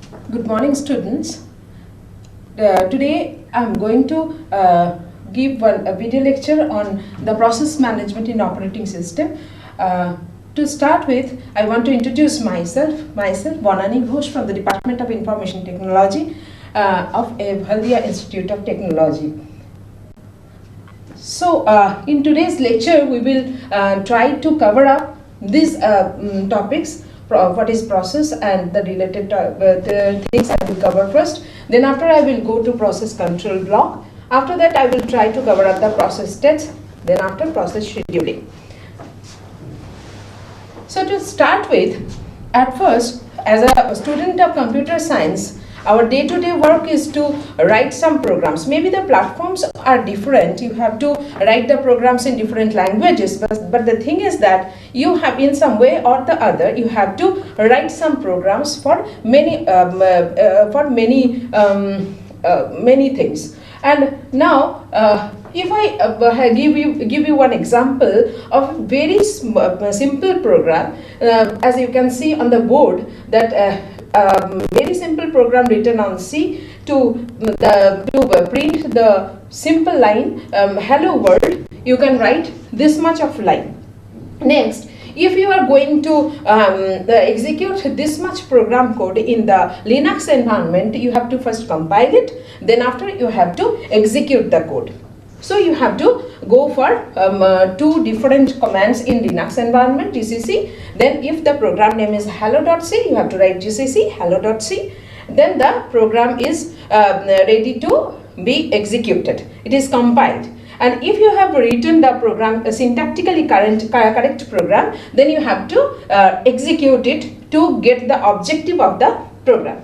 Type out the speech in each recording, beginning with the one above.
Good morning, students. Today I am going to give a video lecture on the process management in operating system. To start with, I want to introduce myself, Banani Ghosh from the Department of Information Technology of Haldia Institute of Technology. So, in today's lecture, we will try to cover up these topics. What is process and the related the things I will cover first. Then after I will go to process control block. After that I will try to cover up the process steps. Then after process scheduling. So to start with, at first, as a student of computer science, our day-to-day work is to write some programs. Maybe the platforms are different. You have to write the programs in different languages. But the thing is that you have, in some way or the other, you have to write some programs for many many things. And now, if I give you one example of a very simple program, as you can see on the board, that very simple program written on C to print the simple line hello world, you can write this much of line. Next, if you are going to execute this much program code in the Linux environment, you have to first compile it, then after you have to execute the code. So you have to go for two different commands in Linux environment, GCC. Then if the program name is hello.c, you have to write GCC hello.c. Then the program is ready to be executed. It is compiled. And if you have written the program, syntactically correct program, then you have to execute it to get the objective of the program.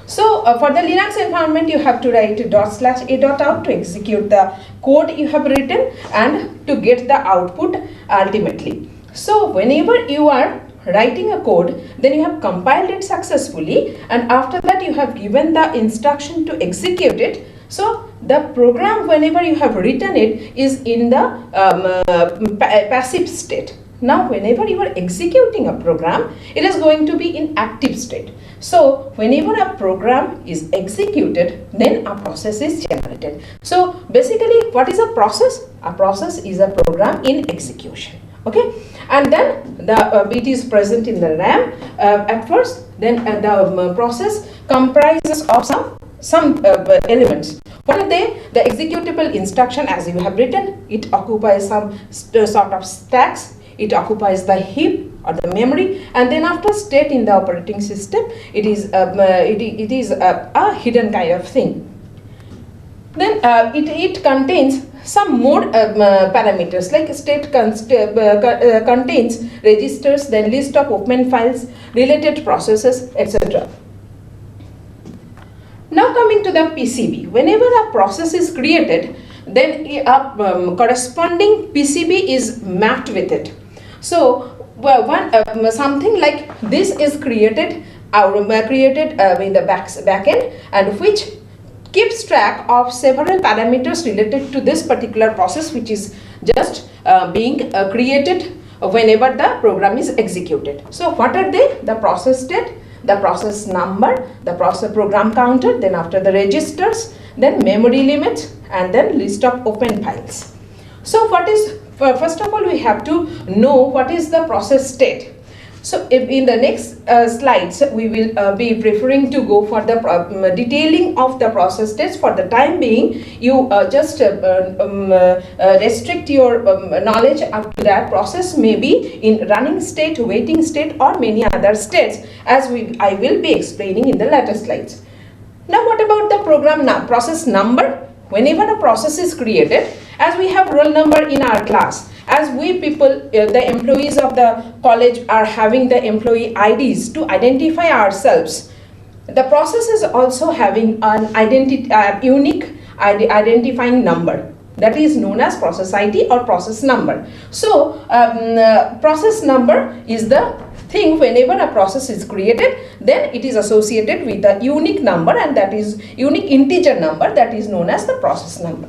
So for the Linux environment, you have to write /a.out to execute the code you have written and to get the output ultimately. So whenever you are writing a code, then you have compiled it successfully, and after that you have given the instruction to execute it. So the program, whenever you have written it, is in the passive state. Now whenever you are executing a program, it is going to be in active state. So whenever a program is executed, then a process is generated. So basically, what is a process? A process is a program in execution. Okay, and then the bit is present in the RAM at first. Then the process comprises of some elements. What are they? The executable instruction, as you have written, it occupies some sort of stacks. It occupies the heap or the memory, and then after state in the operating system, it is a hidden kind of thing. Then it contains some more parameters, like state contains registers, then list of open files, related processes, etc. Now coming to the PCB, whenever a process is created, then a corresponding PCB is mapped with it. So something like this is created in the back end, and which keeps track of several parameters related to this particular process, which is just being created whenever the program is executed. So what are they? The process state, the process number, the process program counter, then after the registers, then memory limits, and then list of open files. So what is, first of all, we have to know what is the process state. So in the next slides, we will be preferring to go for the detailing of the process states. For the time being, you just restrict your knowledge up to that. Process may be in running state, waiting state, or many other states, as I will be explaining in the later slides. Now what about the program process number? Whenever a process is created, as we have roll number in our class, as we people, the employees of the college are having the employee IDs to identify ourselves, the process is also having an unique identifying number, that is known as process ID or process number. So process number is the thing. Whenever a process is created, then it is associated with a unique number, and that is unique integer number, that is known as the process number.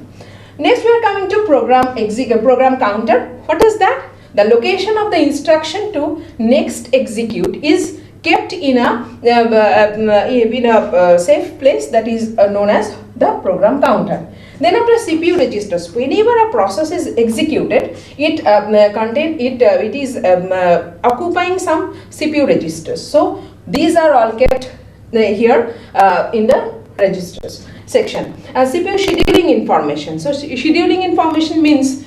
Next, we are coming to program counter. What is that? The location of the instruction to next execute is kept in a safe place, that is known as the program counter. Then after CPU registers, whenever a process is executed, it is occupying some CPU registers. So these are all kept here in the registers section. CPU scheduling information. So scheduling information means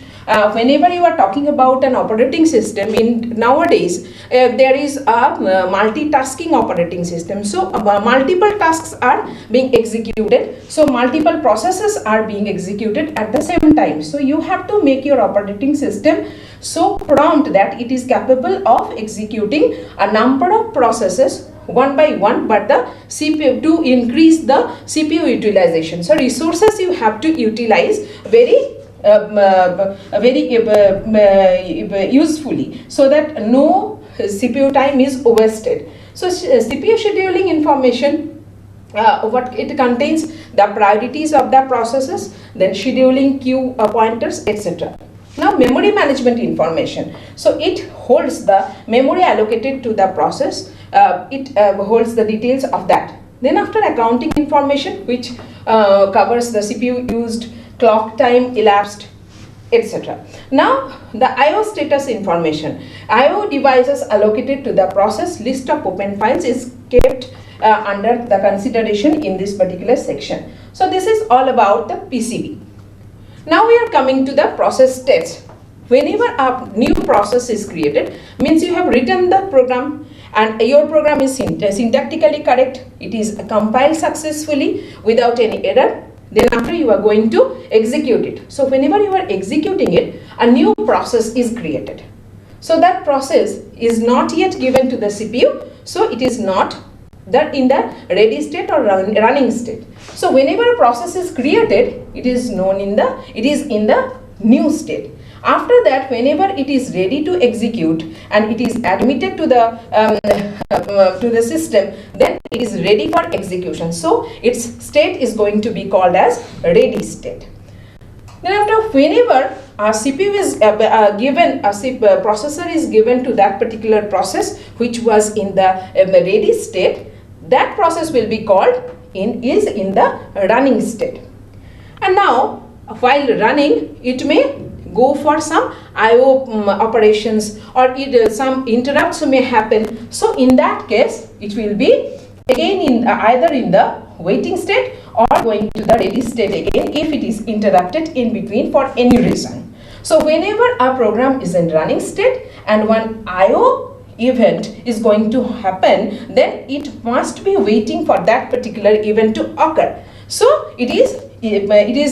whenever you are talking about an operating system, in nowadays there is a multitasking operating system. So multiple tasks are being executed, so multiple processes are being executed at the same time. So you have to make your operating system so prompt that it is capable of executing a number of processes one by one, but the CPU, to increase the CPU utilization. So resources you have to utilize very usefully, so that no CPU time is wasted. So CPU scheduling information, what it contains: the priorities of the processes, then scheduling queue pointers, etc. Now memory management information. So it holds the memory allocated to the process. It holds the details of that. Then after accounting information, which covers the CPU used, clock time elapsed, etc. Now the IO status information. IO devices allocated to the process, list of open files is kept under the consideration in this particular section. So this is all about the PCB. Now we are coming to the process states. Whenever a new process is created, means you have written the program and your program is syntactically correct, it is compiled successfully without any error. Then after you are going to execute it. So whenever you are executing it, a new process is created. So that process is not yet given to the CPU, so it is not that in the ready state or running state. So whenever a process is created, it is in the new state. After that, whenever it is ready to execute and it is admitted to the system, then it is ready for execution. So its state is going to be called as ready state. Then after, whenever a CPU is given, a processor is given to that particular process which was in the ready state, that process will be called in the running state. And now while running, it may go for some IO operations, or some interrupts may happen. So in that case, it will be again either in the waiting state or going to the ready state again if it is interrupted in between for any reason. So whenever a program is in running state and one IO event is going to happen, then it must be waiting for that particular event to occur. So it is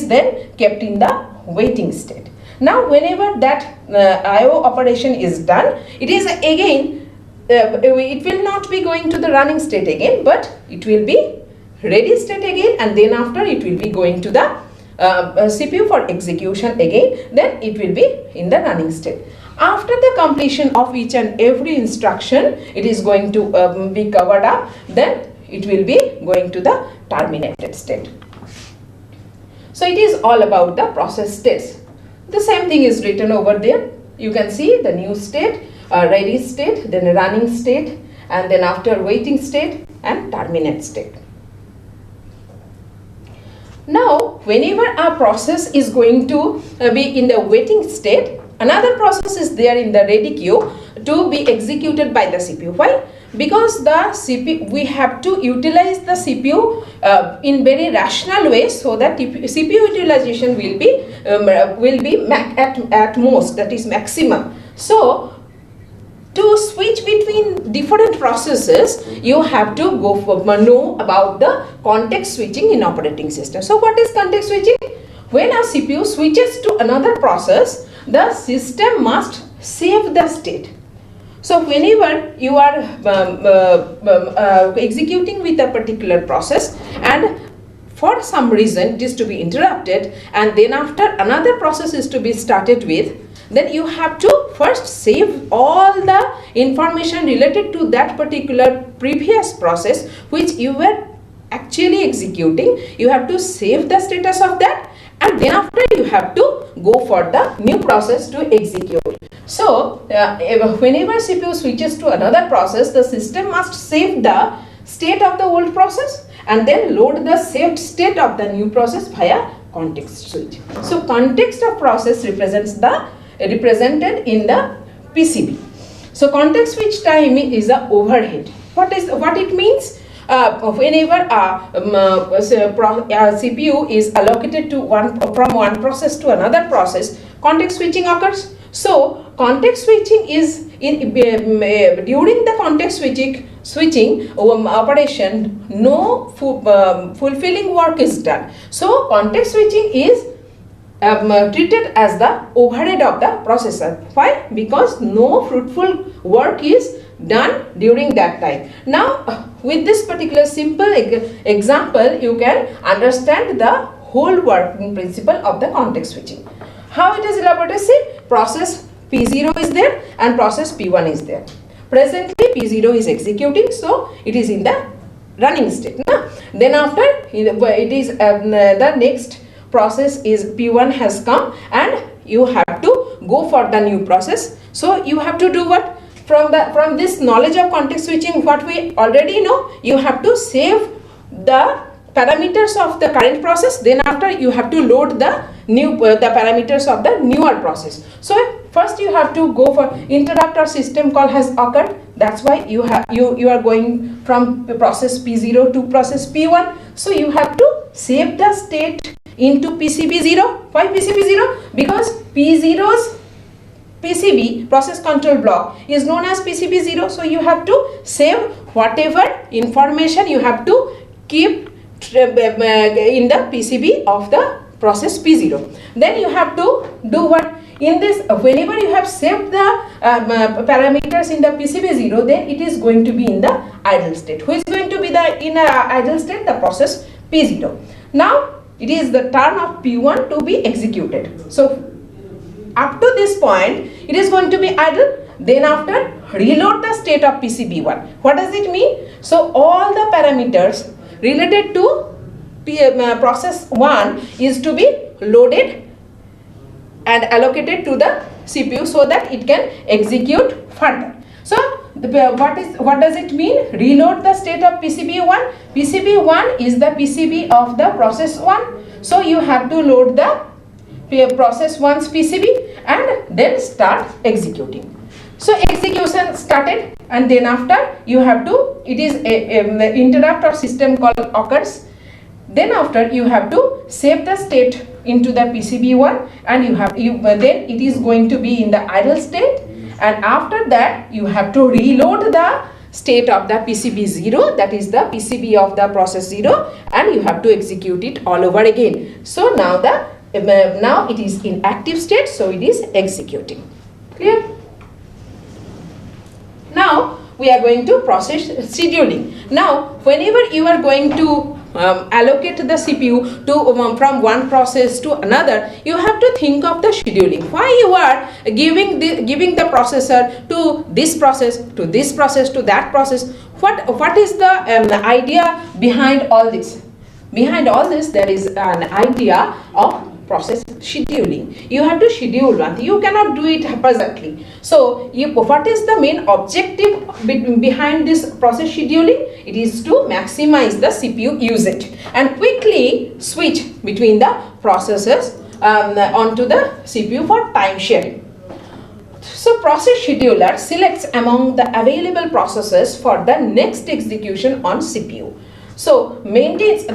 then kept in the waiting state. Now whenever that IO operation is done, it is again it will not be going to the running state again, but it will be ready state again, and then after it will be going to the CPU for execution again, then it will be in the running state. After the completion of each and every instruction, it is going to be covered up, then it will be going to the terminated state. So it is all about the process states. The same thing is written over there. You can see the new state, ready state, then running state, and then after waiting state and terminate state. Now whenever a process is going to be in the waiting state, another process is there in the ready queue to be executed by the CPU. Why? Because the CPU, we have to utilize the CPU in very rational way, so that CPU utilization will be at most, that is maximum. So to switch between different processes, you have to know about the context switching in operating system. So what is context switching? When a CPU switches to another process, the system must save the state. So whenever you are executing with a particular process and for some reason it is to be interrupted, and then after another process is to be started with, then you have to first save all the information related to that particular previous process which you were actually executing. You have to save the status of that, and then after you have to go for the new process to execute. So whenever CPU switches to another process, the system must save the state of the old process and then load the saved state of the new process via context switch. So context of process represented in the PCB. So context switch time is the overhead. What it means? Whenever a CPU is allocated to from one process to another process, context switching occurs. So context switching is during the context switching operation, no fulfilling work is done. So context switching is treated as the overhead of the processor. Why? Because no fruitful work is done during that time. Now with this particular simple example, you can understand the whole working principle of the context switching. How it is elaborated? See, process P0 is there and process P1 is there. Presently P0 is executing, so it is in the running state. Then after it is the next process is P1 has come and you have to go for the new process. So you have to do what? From this knowledge of context switching, what we already know, you have to save the parameters of the current process. Then after you have to load the new the parameters of the newer process. So first you have to go for interrupt or system call has occurred. That's why you are going from process P0 to process P1. So you have to save the state into PCB0. Why PCB0? Because P0's PCB, process control block, is known as PCB0. So you have to save whatever information you have to keep in the PCB of the process P0. Then you have to do what? In this, whenever you have saved the parameters in the PCB0, then it is going to be in the idle state. Who is going to be in the idle state? The process P0. Now it is the turn of P1 to be executed. So up to this point, it is going to be idle. Then after, reload the state of PCB1. What does it mean? So all the parameters related to process 1 is to be loaded and allocated to the CPU so that it can execute further. So what does it mean? Reload the state of PCB1. PCB1 is the PCB of the process 1. So you have to load the process 1's PCB and then start executing. So execution started, and then after you have to, it is a interrupt or system call occurs. Then after you have to save the state into the PCB1 and then it is going to be in the idle state, and after that you have to reload the state of the PCB0, that is the PCB of the process 0, and you have to execute it all over again. So now it is in active state, so it is executing. Clear? Now we are going to process scheduling. Now whenever you are going to allocate the CPU to from one process to another, you have to think of the scheduling. Why you are giving the processor to this process, to this process, to that process? What is the idea behind all this? Behind all this, there is an idea of process scheduling. You have to schedule one. You cannot do it haphazardly. So what is the main objective behind this process scheduling? It is to maximize the CPU usage and quickly switch between the processes onto the CPU for time sharing. So process scheduler selects among the available processes for the next execution on CPU. So maintains the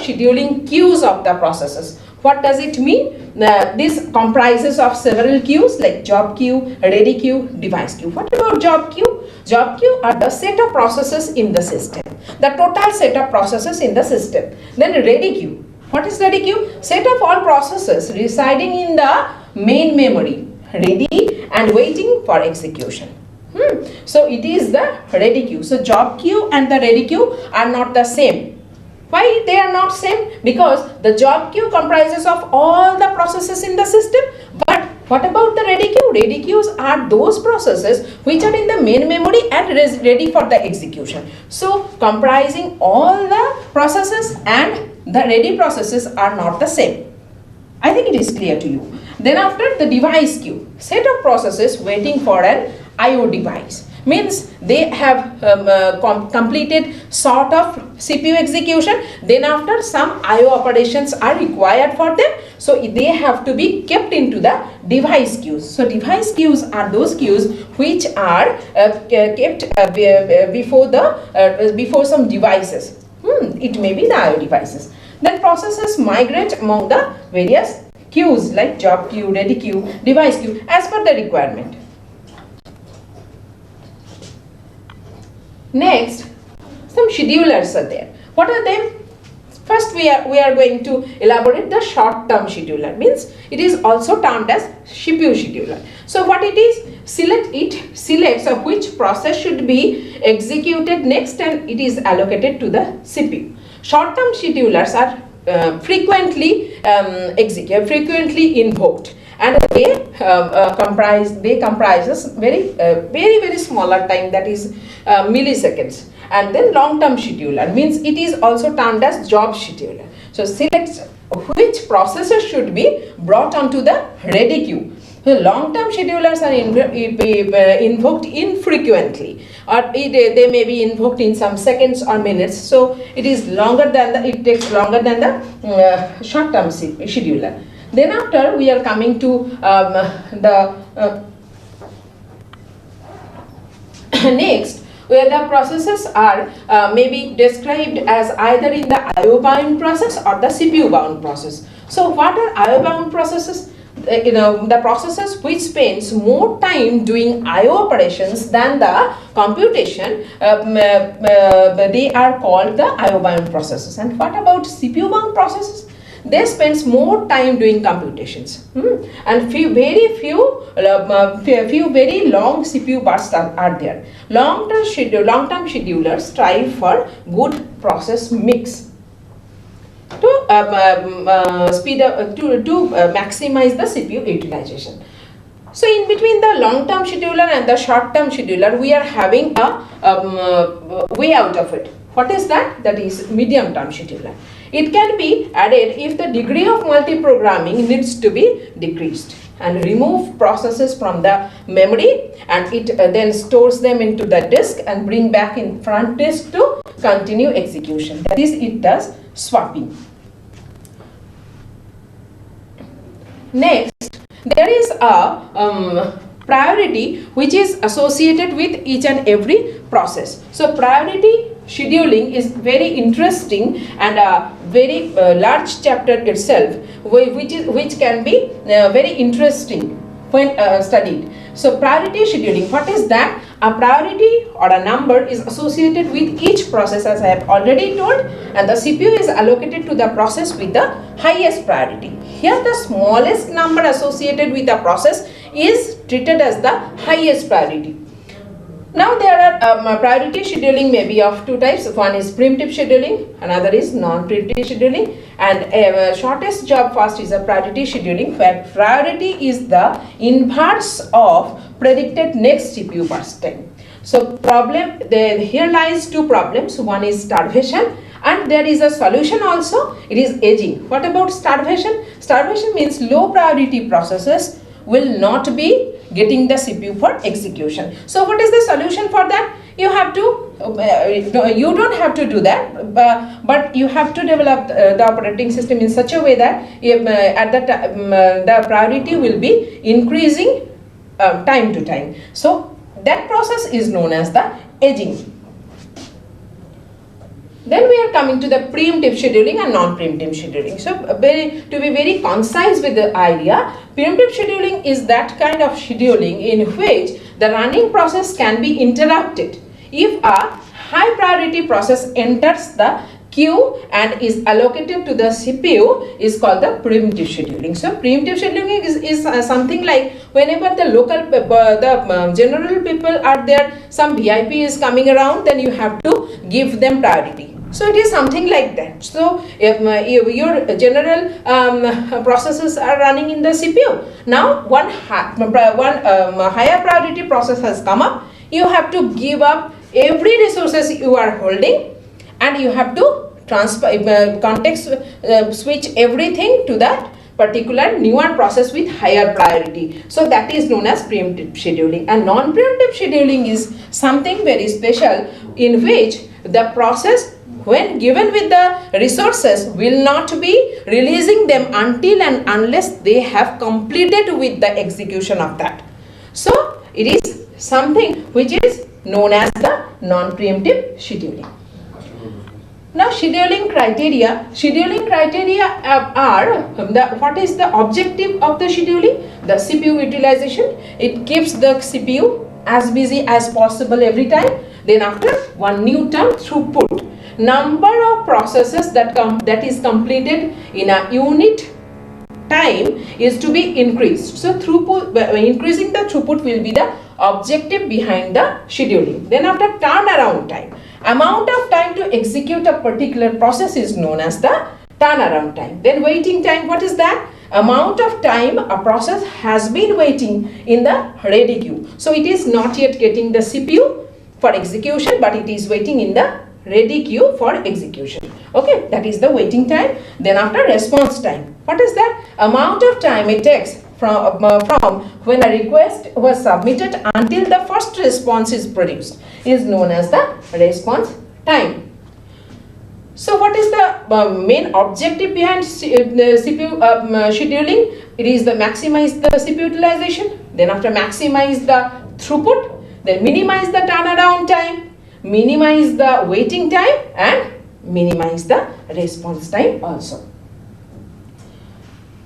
scheduling queues of the processes. What does it mean? This comprises of several queues like job queue, ready queue, device queue. What about job queue? Job queue are the set of processes in the system, the total set of processes in the system. Then ready queue. What is ready queue? Set of all processes residing in the main memory, ready and waiting for execution. So it is the ready queue. So job queue and the ready queue are not the same. Why they are not same? Because the job queue comprises of all the processes in the system. But what about the ready queue? Ready queues are those processes which are in the main memory and ready for the execution. So comprising all the processes and the ready processes are not the same. I think it is clear to you. Then after, the device queue, set of processes waiting for an IO device. Means they have completed sort of CPU execution, then after some IO operations are required for them, so they have to be kept into the device queues. So device queues are those queues which are kept before some devices. It may be the IO devices. Then processes migrate among the various queues like job queue, ready queue, device queue as per the requirement. Next, some schedulers are there. What are they? First, we are going to elaborate the short-term scheduler. Means it is also termed as CPU scheduler. So what it is? It selects which process should be executed next, and it is allocated to the CPU. Short-term schedulers are frequently invoked, and they comprises very smaller time, that is milliseconds. And then long-term scheduler means it is also termed as job scheduler. So selects which processes should be brought onto the ready queue. So long-term schedulers are invoked infrequently, or they may be invoked in some seconds or minutes. So it is longer than it takes longer than the short-term scheduler. Then after, we are coming to next, where the processes are maybe described as either in the IO bound process or the CPU bound process. So what are IO bound processes? The processes which spends more time doing IO operations than the computation, they are called the IO bound processes. And what about CPU bound processes? They spends more time doing computations, and few very long CPU bursts are there. Long-term schedulers strive for good process mix to speed up to maximize the CPU utilization. So in between the long-term scheduler and the short-term scheduler, we are having a way out of it. What is that? That is medium-term scheduler. It can be added if the degree of multiprogramming needs to be decreased, and remove processes from the memory, and it then stores them into the disk and bring back in front disk to continue execution. That is, it does swapping. Next, there is a priority which is associated with each and every process. So priority scheduling is very interesting and a very large chapter itself, which can be very interesting when studied. So priority scheduling, what is that? A priority or a number is associated with each process, as I have already told, and the CPU is allocated to the process with the highest priority. Here the smallest number associated with the process is treated as the highest priority. Now there are priority scheduling may be of two types. One is preemptive scheduling, another is non-preemptive scheduling, and shortest job first is a priority scheduling, where priority is the inverse of predicted next CPU burst time. So here lies two problems. One is starvation, and there is a solution also. It is aging. What about starvation? Starvation means low priority processes will not be getting the CPU for execution. So what is the solution for that? You have to, you don't have to do that, but you have to develop the operating system in such a way that at the time the priority will be increasing time to time. So that process is known as the aging. Then we are coming to the preemptive scheduling and non-preemptive scheduling. So to be very concise with the idea, preemptive scheduling is that kind of scheduling in which the running process can be interrupted if a high priority process enters the queue and is allocated to the CPU, is called the preemptive scheduling. So preemptive scheduling is something like whenever the local general people are there, some VIP is coming around, then you have to give them priority. So it is something like that. So if your general processes are running in the CPU, now one higher priority process has come up, you have to give up every resources you are holding, and you have to context switch everything to that particular newer process with higher priority. So that is known as preemptive scheduling. And non-preemptive scheduling is something very special in which the process, when given with the resources, will not be releasing them until and unless they have completed with the execution of that. So it is something which is known as the non-preemptive scheduling. Now scheduling criteria are what is the objective of the scheduling? The CPU utilization. It keeps the CPU as busy as possible every time. Then after, one new term, throughput. Number of processes that is completed in a unit time is to be increased. So throughput, increasing the throughput will be the objective behind the scheduling. Then after, turnaround time. Amount of time to execute a particular process is known as the turnaround time. Then waiting time, what is that? Amount of time a process has been waiting in the ready queue. So it is not yet getting the CPU for execution, but it is waiting in the ready queue for execution. Okay, that is the waiting time. Then after, response time. What is that? Amount of time it takes from when a request was submitted until the first response is produced is known as the response time. So what is the main objective behind CPU scheduling? It is the maximize the CPU utilization, then after maximize the throughput, then minimize the turnaround time, minimize the waiting time, and minimize the response time also.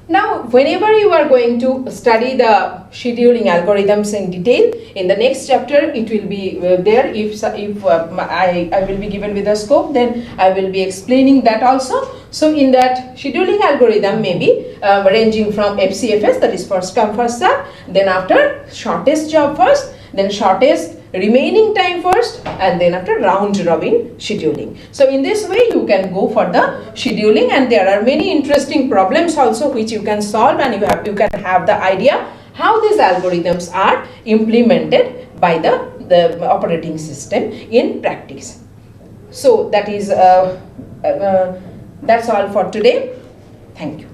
Now, whenever you are going to study the scheduling algorithms in detail, in the next chapter it will be there. If I will be given with a scope, then I will be explaining that also. So in that, scheduling algorithm may be ranging from FCFS, that is first come first serve, then after shortest job first, then shortest remaining time first, and then after round robin scheduling. So in this way you can go for the scheduling, and there are many interesting problems also which you can solve, and you can have the idea how these algorithms are implemented by the operating system in practice. So that is that's all for today. Thank you.